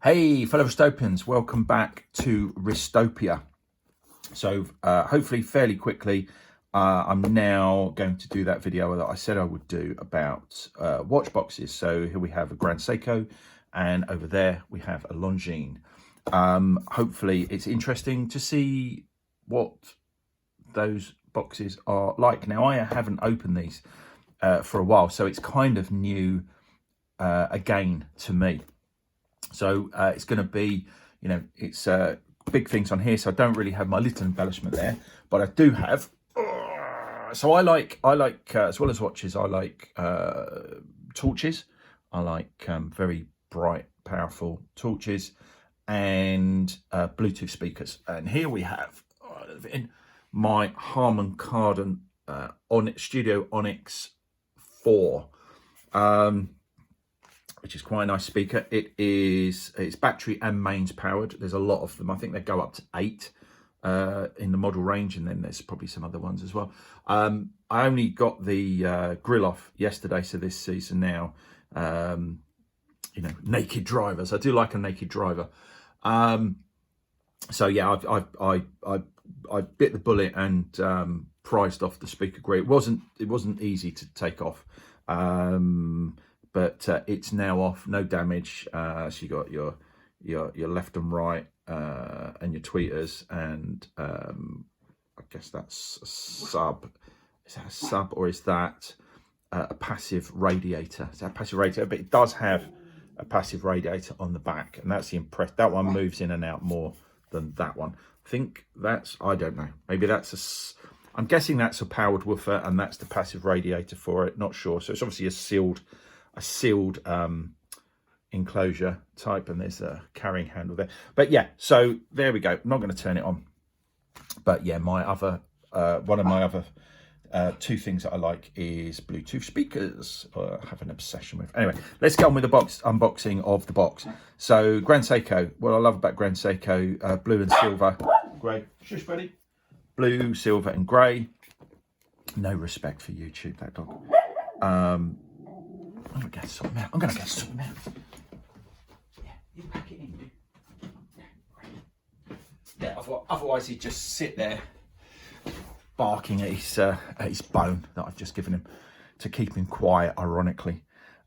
Hey, fellow Ristopians, welcome back to Ristopia. So hopefully fairly quickly, I'm now going to do that video that I said I would do about watch boxes. So here we have a Grand Seiko and over there we have a Longines. Hopefully it's interesting to see what those boxes are like. Now I haven't opened these for a while, so it's kind of new again to me. So it's going to be, it's big things on here. So I don't really have my little embellishment there, but I do have. So I like as well as watches, I like torches. I like very bright, powerful torches and Bluetooth speakers. And here we have in my Harman Kardon Studio Onyx 4. Which is quite a nice speaker. It's battery and mains powered. There's a lot of them. I think they go up to 8 in the model range, and then there's probably some other ones as well. I only got the grill off yesterday, so this season now, naked drivers. I do like a naked driver. So yeah, I bit the bullet and prized off the speaker grill. It wasn't easy to take off. But it's now off, no damage. So you got your left and right and your tweeters, and I guess that's a sub. Is that a sub or is that a passive radiator? Is that a passive radiator? But it does have a passive radiator on the back, and that's the impress. That one moves in and out more than that one. I think I don't know. Maybe that's I'm guessing that's a powered woofer, and that's the passive radiator for it. Not sure. So it's obviously a sealed enclosure type, and there's a carrying handle there. But yeah, so there we go. I'm not going to turn it on, but yeah, my other one of my other two things that I like is Bluetooth speakers. I have an obsession with. Anyway, let's get on with the unboxing of the box. So Grand Seiko. What I love about Grand Seiko, blue and silver, grey. Shush, buddy. Blue, silver, and grey. No respect for YouTube, that dog. I'm gonna get something out. Yeah, you pack it in. Yeah, otherwise he'd just sit there barking at his bone that I've just given him to keep him quiet, ironically.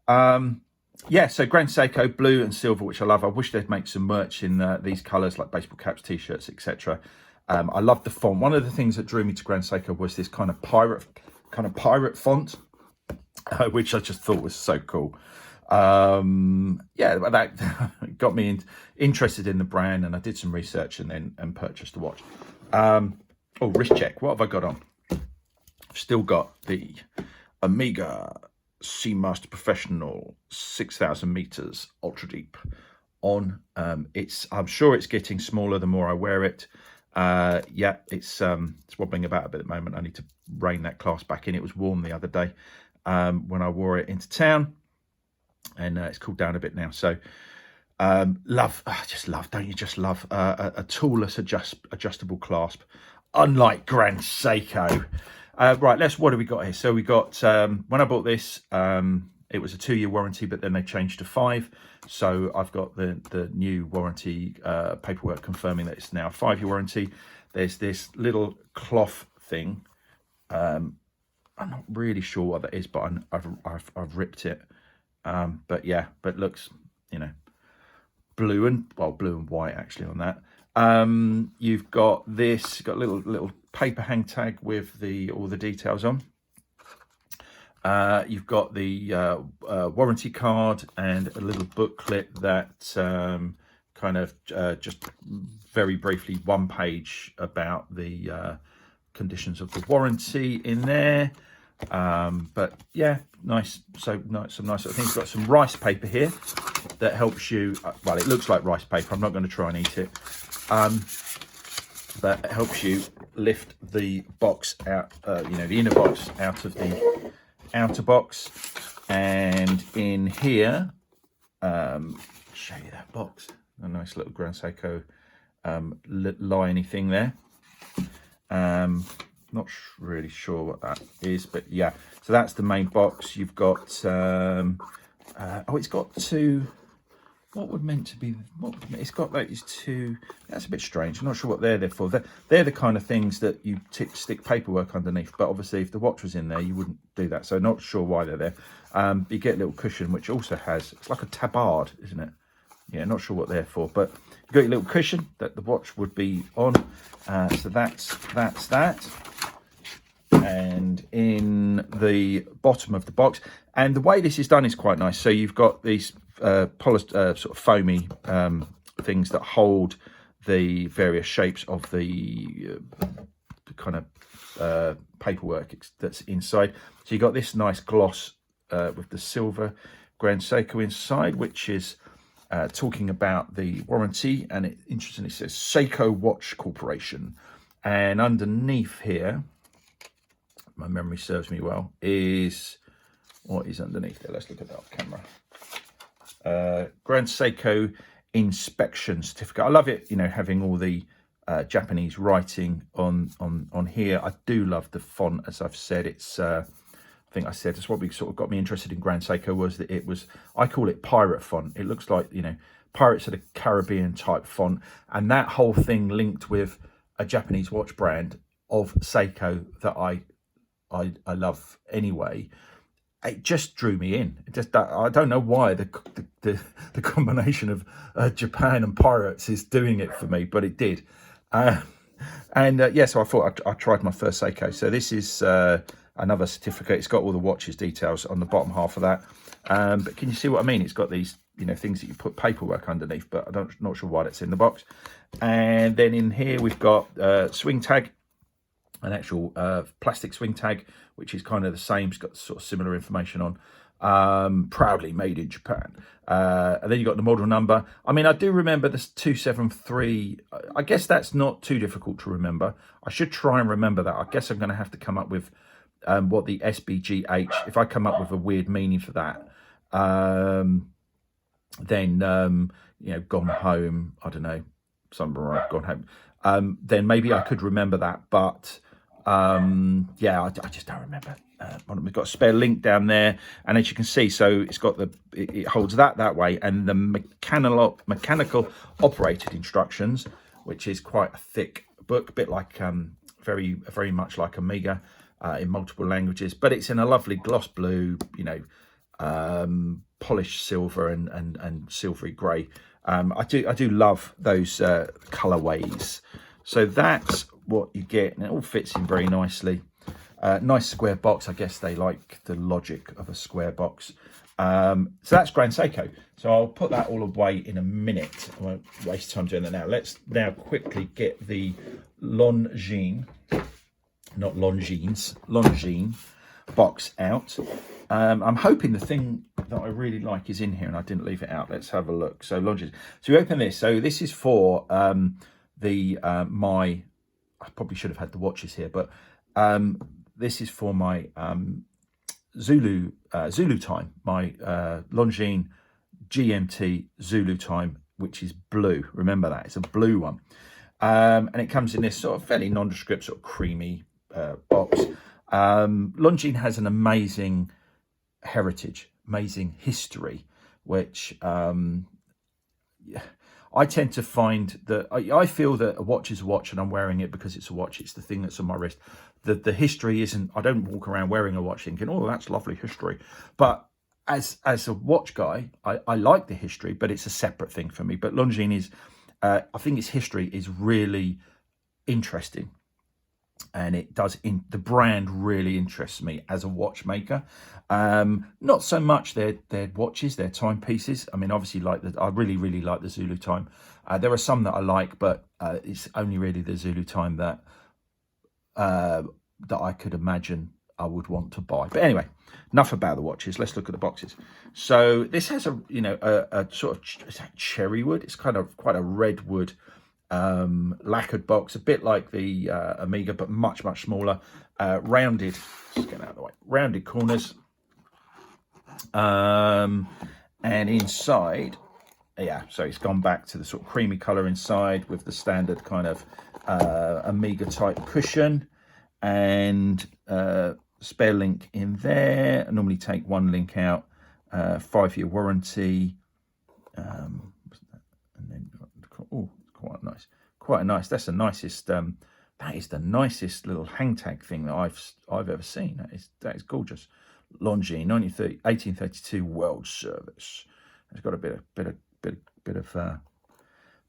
Yeah, so Grand Seiko, blue and silver, which I love. I wish they'd make some merch in these colours, like baseball caps, t-shirts, etc. I love the font. One of the things that drew me to Grand Seiko was this kind of pirate font. Which I just thought was so cool. Yeah, that got me interested in the brand, and I did some research and purchased the watch. Oh, wrist check. What have I got on? I've still got the Omega Seamaster Professional 6,000 meters ultra deep on. I'm sure it's getting smaller the more I wear it. Yeah, it's wobbling about a bit at the moment. I need to rein that clasp back in. It was warm the other day when I wore it into town, and it's cooled down a bit now. So just love, don't you just love a toolless adjustable clasp, unlike Grand Seiko. Right, what do we got here? So we got, when I bought this, it was a 2-year warranty, but then they changed to 5. So I've got the new warranty paperwork confirming that it's now a 5-year warranty. There's this little cloth thing. I'm not really sure what that is, but I've ripped it. But yeah, but looks, blue and white actually on that. You've got this, got a little paper hang tag with all the details on. You've got the warranty card and a little booklet that kind of just very briefly, 1 page about the conditions of the warranty in there. But yeah, nice. So nice, some nice. I think it's got some rice paper here that helps you. Well, it looks like rice paper. I'm not going to try and eat it. But it helps you lift the box out. The inner box out of the outer box. And in here, show you that box. A nice little Grand Seiko liney thing there. Not really sure what that is, but yeah, so that's the main box. You've got it's got two what would meant to be, it's got like these two, that's a bit strange. I'm not sure what they're there for. They're the kind of things that you stick paperwork underneath, but obviously if the watch was in there, you wouldn't do that. So not sure why they're there. You get a little cushion, which also has, it's like a tabard, isn't it? Yeah, not sure what they're for, but you've got your little cushion that the watch would be on. So that's that. And in the bottom of the box, and the way this is done is quite nice. So you've got these polished sort of foamy things that hold the various shapes of the kind of paperwork that's inside. So you've got this nice gloss with the silver Grand Seiko inside, which is talking about the warranty, and it interestingly says Seiko Watch Corporation. And underneath here, my memory serves me well, is what is underneath there. Let's look at that off camera. Grand Seiko inspection certificate. I love it, you know, having all the Japanese writing on here. I do love the font, as I've said. It's I think I said it's what we sort of got me interested in Grand Seiko, was that it was, I call it pirate font. It looks like, you know, Pirates of the Caribbean type font, and that whole thing linked with a Japanese watch brand of Seiko that I love anyway. It just drew me in. It just, I don't know why the combination of Japan and pirates is doing it for me, but it did. Yeah, so I thought I tried my first Seiko. So this is another certificate. It's got all the watches details on the bottom half of that. But can you see what I mean? It's got these, you know, things that you put paperwork underneath, but not sure why that's in the box. And then in here we've got swing tag, an actual plastic swing tag, which is kind of the same. It's got sort of similar information on. Proudly made in Japan. And then you've got the model number. I mean, I do remember this 273. I guess that's not too difficult to remember. I should try and remember that. I guess I'm going to have to come up with what the SBGH, if I come up with a weird meaning for that, then, you know, gone home, I don't know, somewhere like gone home, then maybe I could remember that. But yeah, I just don't remember. We've got a spare link down there, and as you can see, so it's got it holds that way, and the mechanical operated instructions, which is quite a thick book, a bit like very much like Omega, in multiple languages, but it's in a lovely gloss blue, you know, polished silver and silvery grey. I do love those colorways. So that's what you get, and it all fits in very nicely. Nice square box. I guess they like the logic of a square box. So that's Grand Seiko. So I'll put that all away in a minute. I won't waste time doing that now. Let's now quickly get the Longines, not Longines, Longines box out. I'm hoping the thing that I really like is in here, and I didn't leave it out. Let's have a look. So Longines. So we open this. So this is for my, I probably should have had the watches here, but this is for my Zulu time, my Longines GMT Zulu time, which is blue. Remember that, it's a blue one. And it comes in this sort of fairly nondescript, sort of creamy box. Longines has an amazing heritage, amazing history, which I tend to find that I feel that a watch is a watch, and I'm wearing it because it's a watch. It's the thing that's on my wrist. The history isn't, I don't walk around wearing a watch thinking, oh, that's lovely history. But as a watch guy, I like the history, but it's a separate thing for me. But Longines is, I think its history is really interesting. And it does, the brand really interests me as a watchmaker. Not so much their watches, their timepieces. I mean, obviously, I really like the Zulu time. There are some that I like, but it's only really the Zulu time that I could imagine I would want to buy. But anyway, enough about the watches. Let's look at the boxes. So this has a, you know, a sort of, is that cherry wood? It's kind of quite a red wood lacquered box, a bit like the Omega, but much smaller. Rounded, let's get out of the way, rounded corners, and inside, yeah, so it's gone back to the sort of creamy color inside with the standard kind of Omega type cushion, and spare link in there. I normally take one link out. 5-year warranty. And then, oh, quite nice. That's the nicest. That is the nicest little hang tag thing that I've ever seen. That is gorgeous. Longines 1832 World Service. It's got a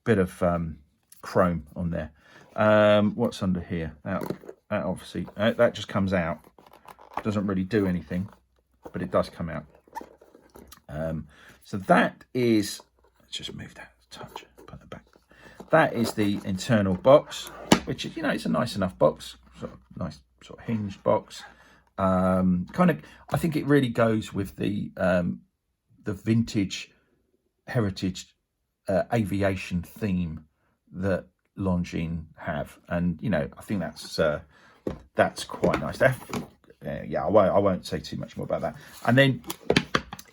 bit of chrome on there. What's under here? That obviously that just comes out. Doesn't really do anything, but it does come out. So that is. Let's just move that a touch. Put it back. That is the internal box, which is, it's a nice enough box, nice sort of hinged box. I think it really goes with the vintage heritage aviation theme that Longines have, and I think that's quite nice. I won't say too much more about that. And then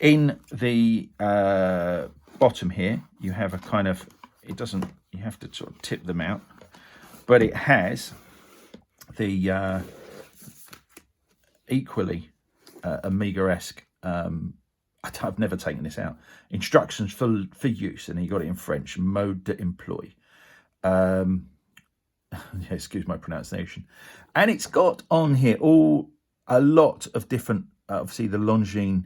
in the bottom here, you have a kind of, you have to sort of tip them out, but it has the equally Amiga-esque, I've never taken this out, instructions for use, and you got it in French, mode d'emploi. Excuse my pronunciation. And it's got on here a lot of different, obviously the Longines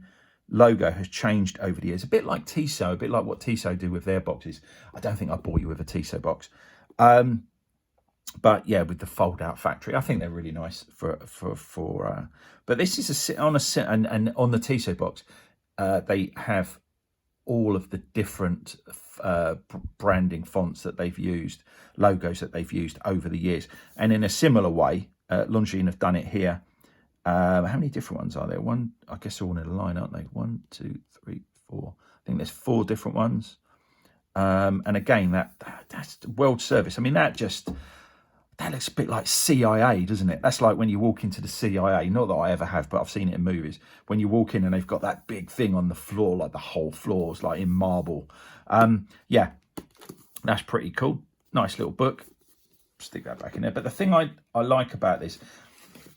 logo has changed over the years, a bit like Tissot, a bit like what Tissot do with their boxes. I don't think I bought you with a Tissot box, but yeah, with the fold out factory, I think they're really nice for but this is and on the Tissot box, they have all of the different branding fonts that they've used, logos that they've used over the years, and in a similar way, Longines have done it here. How many different ones are there? I guess all in a line, aren't they? 1, 2, 3, 4. I think there's 4 different ones. And again, that's World Service. I mean, that looks a bit like CIA, doesn't it? That's like when you walk into the CIA. Not that I ever have, but I've seen it in movies. When you walk in and they've got that big thing on the floor, like the whole floor's like in marble. Yeah, that's pretty cool. Nice little book. Stick that back in there. But the thing I like about this,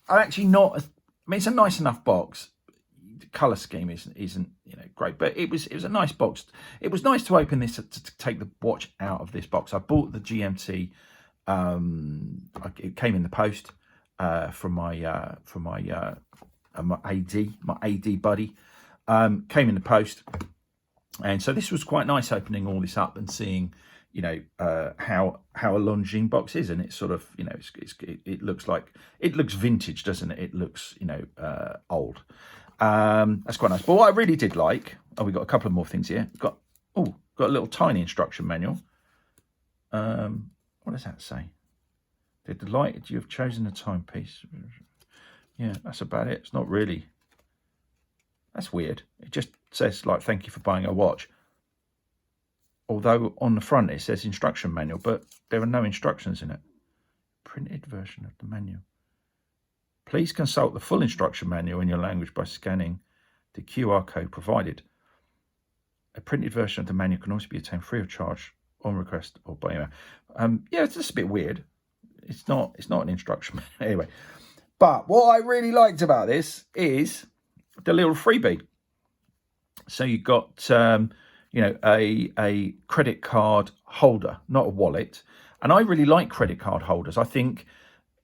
I'm actually not. I mean, it's a nice enough box. The colour scheme isn't great, but it was a nice box. It was nice to open this to take the watch out of this box. I bought the GMT. It came in the post from my AD buddy. Came in the post, and so this was quite nice opening all this up and seeing how a Longines box is, and it's sort of it looks vintage, doesn't it? It looks old. That's quite nice. But what I really did like, we got a couple of more things here. Got a little tiny instruction manual. What does that say? They're delighted you have chosen a timepiece. Yeah, that's about it. It's not really. That's weird. It just says like, thank you for buying a watch. Although on the front it says instruction manual, but there are no instructions in it. Printed version of the manual. Please consult the full instruction manual in your language by scanning the QR code provided. A printed version of the manual can also be obtained free of charge on request or by email. Yeah, it's just a bit weird. It's not an instruction manual. Anyway, but what I really liked about this is the little freebie. So you got a credit card holder, not a wallet. And I really like credit card holders. I think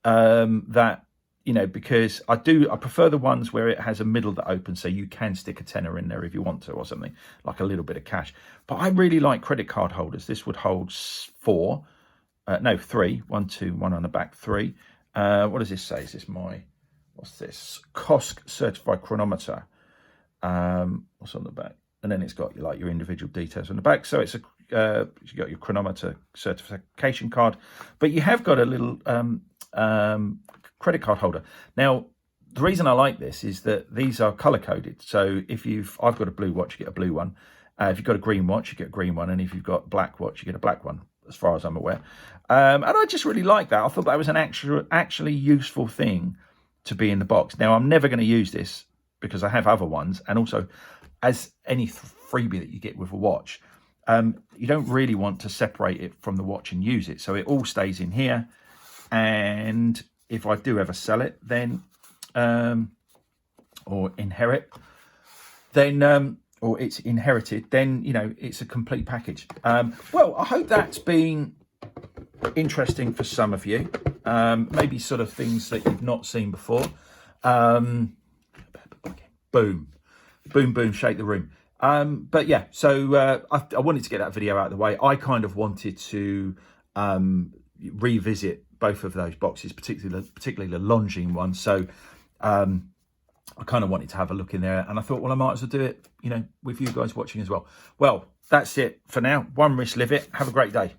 that, because I prefer the ones where it has a middle that opens so you can stick a tenner in there if you want to, or something, like a little bit of cash. But I really like credit card holders. This would hold 3. 1, 2, 1 on the back, 3. What does this say? Is this what's this? COSC certified chronometer. What's on the back? And then it's got your individual details on the back. So it's you got your chronometer certification card, but you have got a little credit card holder. Now, the reason I like this is that these are color coded. So I've got a blue watch, you get a blue one. If you've got a green watch, you get a green one, and if you've got a black watch, you get a black one, as far as I'm aware. And I just really like that. I thought that was an actually useful thing to be in the box. Now, I'm never going to use this because I have other ones, and also, as any freebie that you get with a watch, you don't really want to separate it from the watch and use it. So it all stays in here. And if I do ever sell it, then, or inherit, then or it's inherited, then, you know, it's a complete package. Well, I hope that's been interesting for some of you. Maybe sort of things that you've not seen before. Boom, boom, boom, shake the room. But yeah, so I wanted to get that video out of the way. I kind of wanted to revisit both of those boxes, particularly the Longines one. So I kind of wanted to have a look in there, and I thought, well, I might as well do it, you know, with you guys watching as well. Well, that's it for now. One wrist live it. Have a great day.